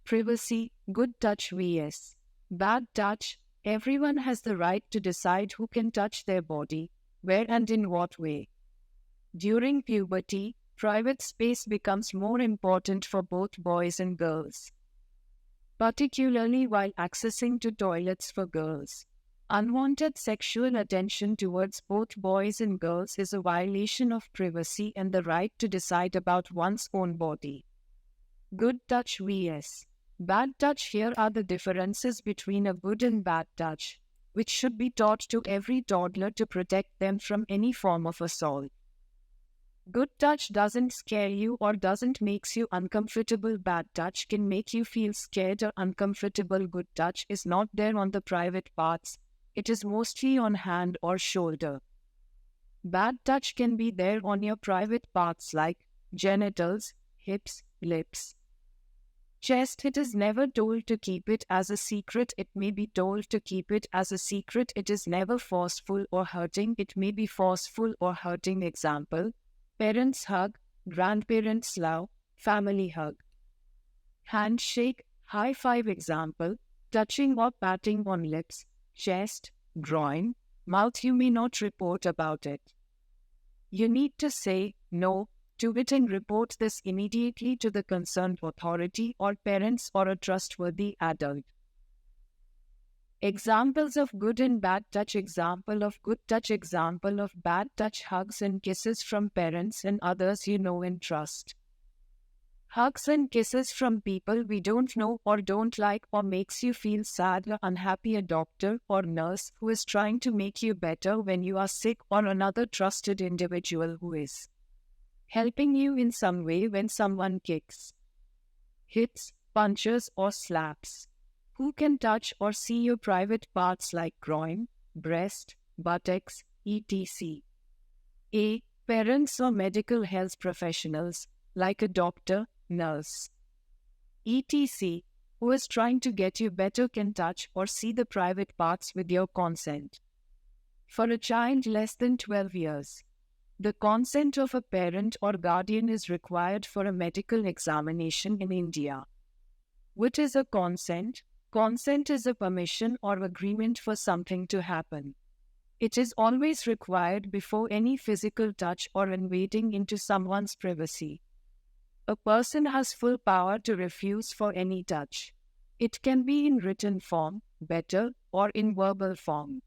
Privacy, good touch vs. bad touch. Everyone has the right to decide who can touch their body, where and in what way. During puberty, private space becomes more important for both boys and girls, particularly while accessing to toilets for girls. Unwanted sexual attention towards both boys and girls is a violation of privacy and the right to decide about one's own body. Good touch vs. bad touch. Here are the differences between a good and bad touch, which should be taught to every toddler to protect them from any form of assault. Good touch doesn't scare you or doesn't makes you uncomfortable. Bad touch can make you feel scared or uncomfortable. Good touch is not there on the private parts. It is mostly on hand or shoulder. Bad touch can be there on your private parts like genitals, hips, lips, chest. It is never told to keep it as a secret. It may be told to keep it as a secret. It is never forceful or hurting. It may be forceful or hurting. Example: parents hug, grandparents love, family hug. Handshake, high five. Example: touching or patting on lips, chest, groin, mouth. You may not report about it. You need to say no to it and report this immediately to the concerned authority or parents or a trustworthy adult. Examples of good and bad touch. Example of good touch. Example of bad touch: hugs and kisses from parents and others you know and trust. Hugs and kisses from people we don't know or don't like or makes you feel sad or unhappy. A doctor or nurse who is trying to make you better when you are sick, or another trusted individual who is helping you in some way when someone kicks, hits, punches or slaps. Who can touch or see your private parts like groin, breast, buttocks, etc. A. Parents or medical health professionals like a doctor, nurse, etc., who is trying to get you better can touch or see the private parts with your consent. For a child less than 12 years, the consent of a parent or guardian is required for a medical examination in India. What is a consent? Consent is a permission or agreement for something to happen. It is always required before any physical touch or invading into someone's privacy. A person has full power to refuse for any touch. It can be in written form, better, or in verbal form.